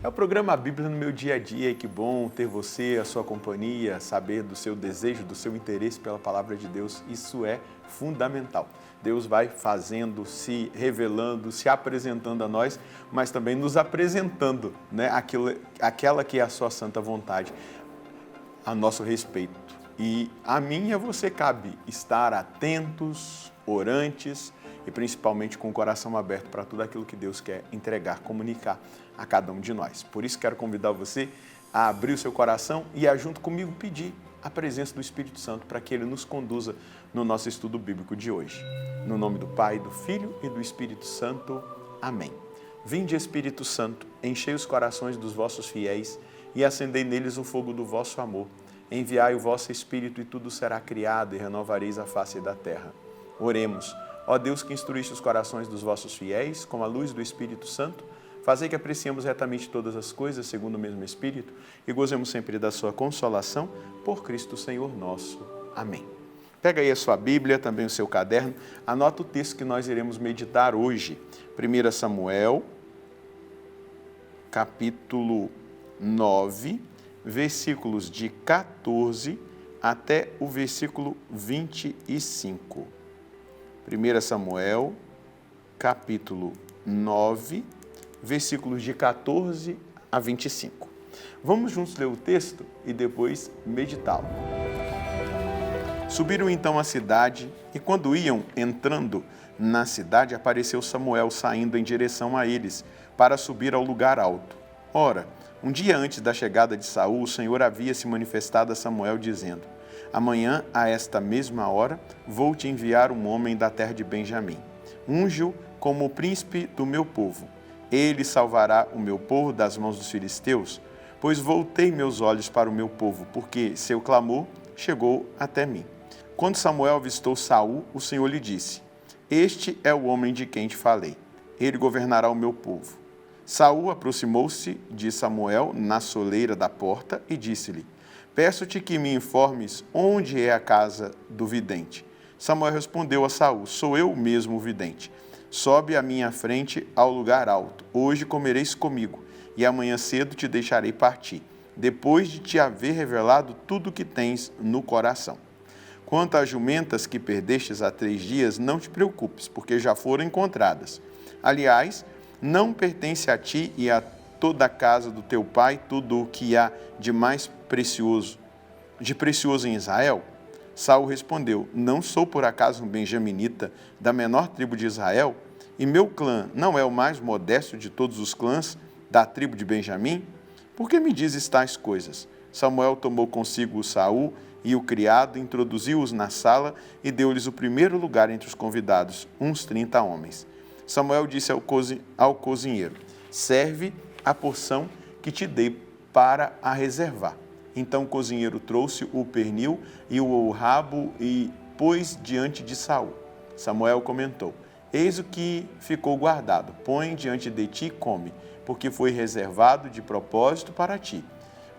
É o programa Bíblia no meu dia a dia, e que bom ter você, a sua companhia, saber do seu desejo, do seu interesse pela palavra de Deus, isso é fundamental. Deus vai fazendo, se revelando, se apresentando a nós, mas também nos apresentando, né, aquela que é a sua santa vontade a nosso respeito. E a mim e a você cabe estar atentos, orantes e principalmente com o coração aberto para tudo aquilo que Deus quer entregar, comunicar a cada um de nós. Por isso quero convidar você a abrir o seu coração e a junto comigo pedir a presença do Espírito Santo para que Ele nos conduza no nosso estudo bíblico de hoje. No nome do Pai, do Filho e do Espírito Santo. Amém. Vinde, Espírito Santo, enchei os corações dos vossos fiéis e acendei neles o fogo do vosso amor. Enviai o vosso Espírito e tudo será criado e renovareis a face da terra. Oremos. Ó Deus, que instruíste os corações dos vossos fiéis com a luz do Espírito Santo, fazei que apreciemos retamente todas as coisas segundo o mesmo Espírito e gozemos sempre da sua consolação por Cristo Senhor nosso. Amém. Pega aí a sua Bíblia, também o seu caderno, anota o texto que nós iremos meditar hoje. 1 Samuel, capítulo 9, versículos de 14 até o versículo 25. 1 Samuel, capítulo 9, versículos de 14 a 25. Vamos juntos ler o texto e depois meditá-lo. Subiram então à cidade e quando iam entrando na cidade, apareceu Samuel saindo em direção a eles para subir ao lugar alto. Ora, um dia antes da chegada de Saul, o Senhor havia se manifestado a Samuel dizendo: amanhã, a esta mesma hora, vou te enviar um homem da terra de Benjamim. Unge-o como o príncipe do meu povo. Ele salvará o meu povo das mãos dos filisteus, pois voltei meus olhos para o meu povo, porque seu clamor chegou até mim. Quando Samuel avistou Saul, o Senhor lhe disse: este é o homem de quem te falei. Ele governará o meu povo. Saul aproximou-se de Samuel na soleira da porta e disse-lhe: peço-te que me informes onde é a casa do vidente. Samuel respondeu a Saul: sou eu mesmo o vidente. Sobe à minha frente ao lugar alto. Hoje comereis comigo, e amanhã cedo te deixarei partir, depois de te haver revelado tudo o que tens no coração. Quanto às jumentas que perdestes há 3 dias, não te preocupes, porque já foram encontradas. Aliás, não pertence a ti e a toda a casa do teu pai tudo o que há de precioso em Israel? Saul respondeu: não sou por acaso um benjaminita da menor tribo de Israel? E meu clã não é o mais modesto de todos os clãs da tribo de Benjamim? Por que me dizes tais coisas? Samuel tomou consigo Saul e o criado, introduziu-os na sala e deu-lhes o primeiro lugar entre os convidados, uns 30 homens. Samuel disse ao cozinheiro: serve a porção que te dei para a reservar. Então o cozinheiro trouxe o pernil e o rabo e pôs diante de Saul. Samuel comentou: eis o que ficou guardado, põe diante de ti e come, porque foi reservado de propósito para ti,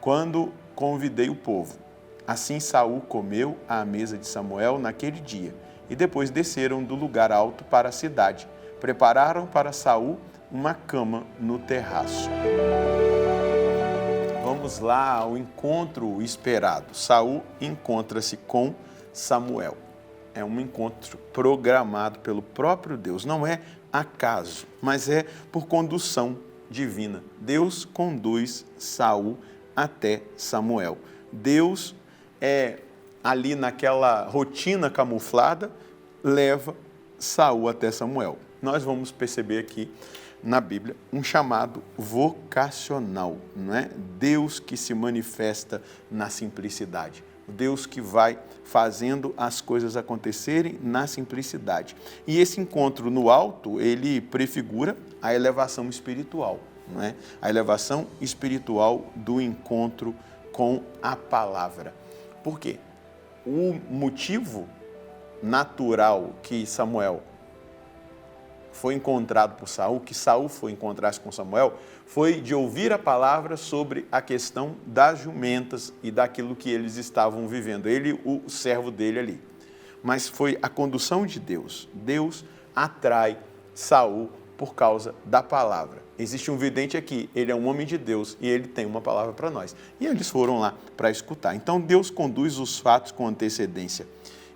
quando convidei o povo. Assim Saul comeu à mesa de Samuel naquele dia, e depois desceram do lugar alto para a cidade. Prepararam para Saul uma cama no terraço. Vamos lá ao encontro esperado. Saul encontra-se com Samuel. É um encontro programado pelo próprio Deus. Não é acaso, mas é por condução divina. Deus conduz Saul até Samuel. Deus ali naquela rotina camuflada, leva Saul até Samuel. Nós vamos perceber aqui na Bíblia um chamado vocacional, não é? Deus que se manifesta na simplicidade. Deus que vai fazendo as coisas acontecerem na simplicidade. E esse encontro no alto, ele prefigura a elevação espiritual, não é? A elevação espiritual do encontro com a palavra. Por quê? O motivo natural que Samuel foi encontrado por Saul, que Saul foi encontrar-se com Samuel, foi de ouvir a palavra sobre a questão das jumentas e daquilo que eles estavam vivendo, ele, o servo dele ali. Mas foi a condução de Deus. Deus atrai Saul por causa da palavra. existe um vidente aqui, ele é um homem de Deus e ele tem uma palavra para nós. E eles foram lá para escutar. Então Deus conduz os fatos com antecedência.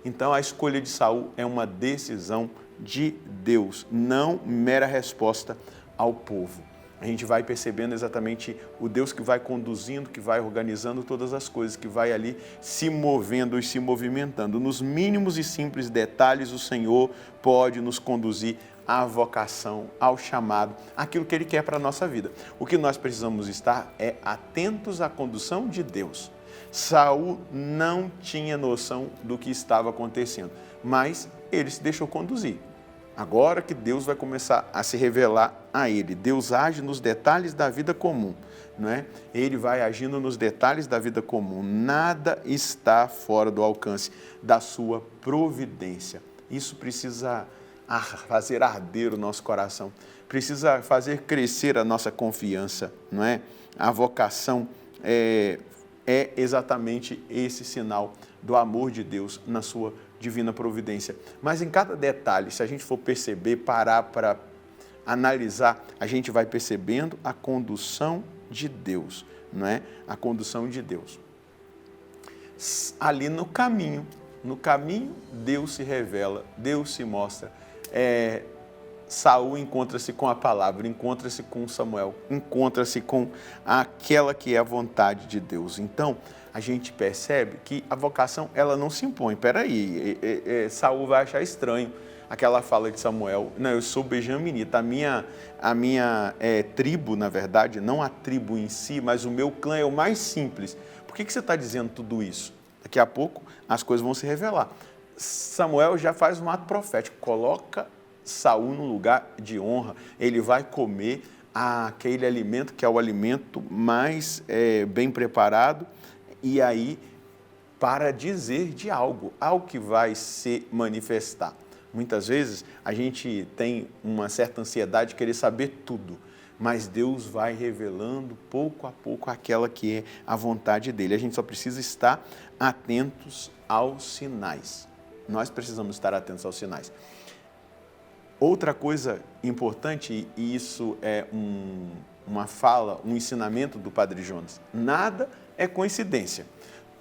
Então a escolha de Saul é uma decisão de Deus, não mera resposta ao povo. A gente vai percebendo exatamente o Deus que vai conduzindo, que vai organizando todas as coisas, que vai ali se movendo e se movimentando. Nos mínimos e simples detalhes, o Senhor pode nos conduzir à vocação, ao chamado, aquilo que Ele quer para a nossa vida. O que nós precisamos estar é atentos à condução de Deus. Saul não tinha noção do que estava acontecendo, mas ele se deixou conduzir. Agora que Deus vai começar a se revelar a ele. Deus age nos detalhes da vida comum, não é? Ele vai agindo nos detalhes da vida comum. Nada está fora do alcance da sua providência. Isso precisa fazer arder o nosso coração, precisa fazer crescer a nossa confiança, não é? A vocação é exatamente esse sinal do amor de Deus na sua divina providência. Mas em cada detalhe, se a gente for perceber, parar para analisar, a gente vai percebendo a condução de Deus, não é? A condução de Deus. Ali no caminho, Deus se revela, Deus se mostra. Saul encontra-se com a palavra, encontra-se com Samuel, encontra-se com aquela que é a vontade de Deus. Então, a gente percebe que a vocação, ela não se impõe. Peraí, Saul vai achar estranho aquela fala de Samuel. Não, eu sou benjaminita, a minha tribo, na verdade, não a tribo em si, mas o meu clã é o mais simples. Por que você está dizendo tudo isso? Daqui a pouco as coisas vão se revelar. Samuel já faz um ato profético, coloca Saul no lugar de honra, ele vai comer aquele alimento que é o alimento mais bem preparado, e aí para dizer de algo que vai se manifestar. Muitas vezes a gente tem uma certa ansiedade de querer saber tudo, mas Deus vai revelando pouco a pouco aquela que é a vontade dele. A gente só precisa estar atentos aos sinais. Nós precisamos estar atentos aos sinais. Outra coisa importante, e isso é uma fala, um ensinamento do Padre Jonas: nada é coincidência,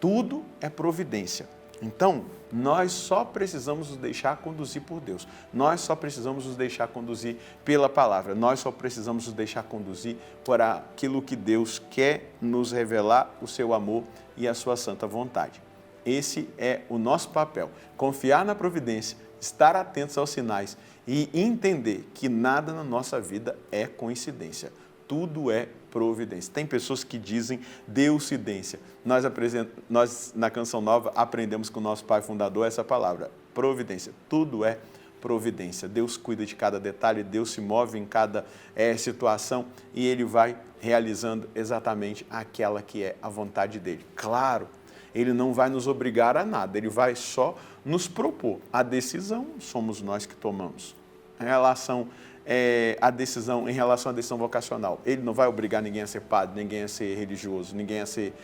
tudo é providência. Então, nós só precisamos nos deixar conduzir por Deus, nós só precisamos nos deixar conduzir pela palavra, nós só precisamos nos deixar conduzir por aquilo que Deus quer nos revelar, o seu amor e a sua santa vontade. Esse é o nosso papel, confiar na providência, estar atentos aos sinais e entender que nada na nossa vida é coincidência, tudo é providência. Tem pessoas que dizem deucidência. Nós na Canção Nova aprendemos com o nosso pai fundador essa palavra, providência. Tudo é providência. Deus cuida de cada detalhe, Deus se move em cada situação e Ele vai realizando exatamente aquela que é a vontade dEle. Claro, Ele não vai nos obrigar a nada, Ele vai só nos propor. A decisão somos nós que tomamos. Em relação à decisão vocacional, Ele não vai obrigar ninguém a ser padre, ninguém a ser religioso, ninguém a ser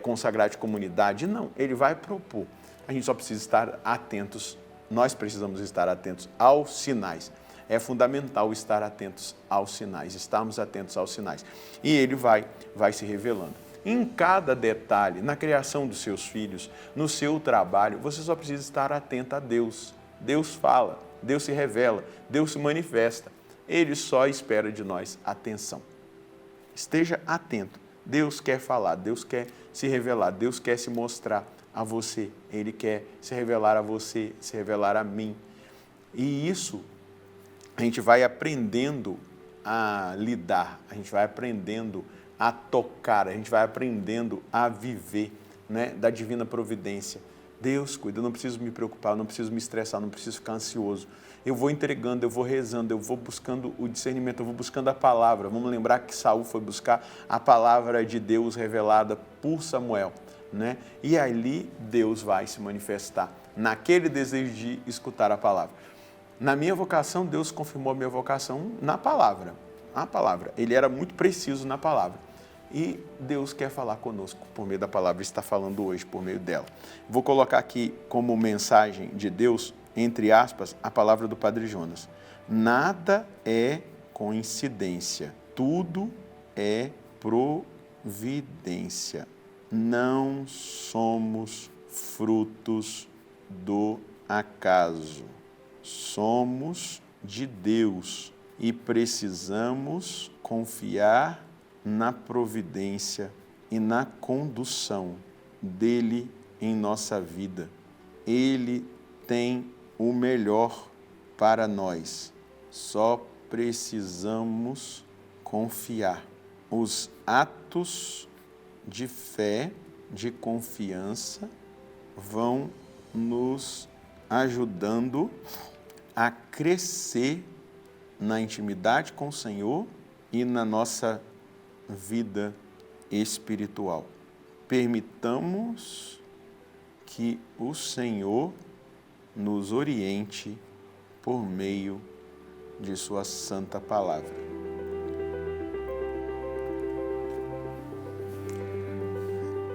consagrado de comunidade, não. Ele vai propor. A gente só precisa estar atentos, nós precisamos estar atentos aos sinais. É fundamental estar atentos aos sinais, estarmos atentos aos sinais. E Ele vai se revelando. Em cada detalhe, na criação dos seus filhos, no seu trabalho, você só precisa estar atento a Deus. Deus fala, Deus se revela, Deus se manifesta. Ele só espera de nós atenção. Esteja atento. Deus quer falar, Deus quer se revelar, Deus quer se mostrar a você. Ele quer se revelar a você, se revelar a mim. E isso a gente vai aprendendo a lidar, a gente vai aprendendo a tocar, a gente vai aprendendo a viver, né, da divina providência. Deus cuida, eu não preciso me preocupar, eu não preciso me estressar, não preciso ficar ansioso. Eu vou entregando, eu vou rezando, eu vou buscando o discernimento, eu vou buscando a palavra. Vamos lembrar que Saul foi buscar a palavra de Deus revelada por Samuel, né? E ali Deus vai se manifestar, naquele desejo de escutar a palavra. Na minha vocação, Deus confirmou a minha vocação na palavra. A palavra. Ele era muito preciso na palavra. E Deus quer falar conosco por meio da palavra, está falando hoje por meio dela. Vou colocar aqui como mensagem de Deus, entre aspas, a palavra do Padre Jonas. Nada é coincidência, Tudo é providência. Não somos frutos do acaso. Somos de Deus e precisamos confiar na providência e na condução dele em nossa vida. Ele tem o melhor para nós. Só precisamos confiar. Os atos de fé, de confiança, vão nos ajudando a crescer na intimidade com o Senhor e na nossa vida espiritual. Permitamos que o Senhor nos oriente por meio de sua santa palavra.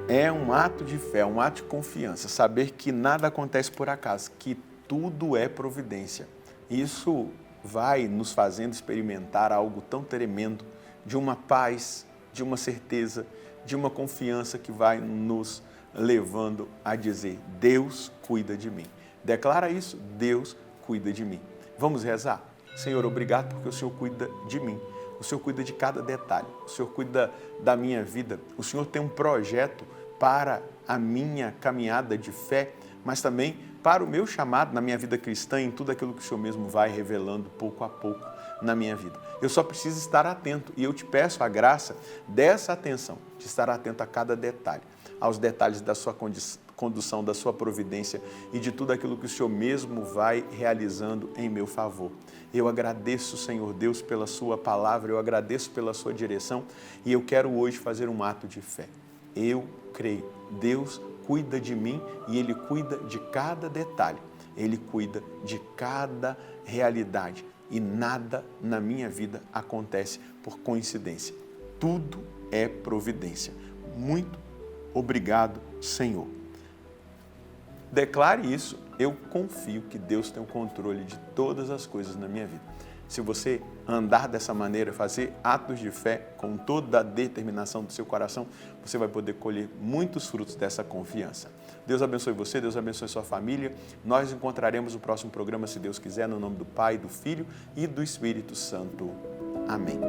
É um ato de fé, um ato de confiança, saber que nada acontece por acaso, que tudo é providência. Isso vai nos fazendo experimentar algo tão tremendo, de uma paz, de uma certeza, de uma confiança que vai nos levando a dizer: Deus cuida de mim. Declara isso: Deus cuida de mim. Vamos rezar? Senhor, obrigado porque o Senhor cuida de mim. O Senhor cuida de cada detalhe. O Senhor cuida da minha vida. O Senhor tem um projeto para a minha caminhada de fé, mas também para o meu chamado na minha vida cristã, em tudo aquilo que o Senhor mesmo vai revelando pouco a pouco na minha vida. Eu só preciso estar atento e eu te peço a graça dessa atenção, de estar atento a cada detalhe, aos detalhes da sua condução, da sua providência e de tudo aquilo que o Senhor mesmo vai realizando em meu favor. Eu agradeço, Senhor Deus, pela sua palavra, eu agradeço pela sua direção e eu quero hoje fazer um ato de fé. Eu creio, Deus cuida de mim e Ele cuida de cada detalhe, Ele cuida de cada realidade e nada na minha vida acontece por coincidência. Tudo é providência. Muito obrigado, Senhor. Declare isso, eu confio que Deus tem o controle de todas as coisas na minha vida. Se você andar dessa maneira, fazer atos de fé com toda a determinação do seu coração, você vai poder colher muitos frutos dessa confiança. Deus abençoe você, Deus abençoe sua família. Nós encontraremos no próximo programa, se Deus quiser, no nome do Pai, do Filho e do Espírito Santo. Amém.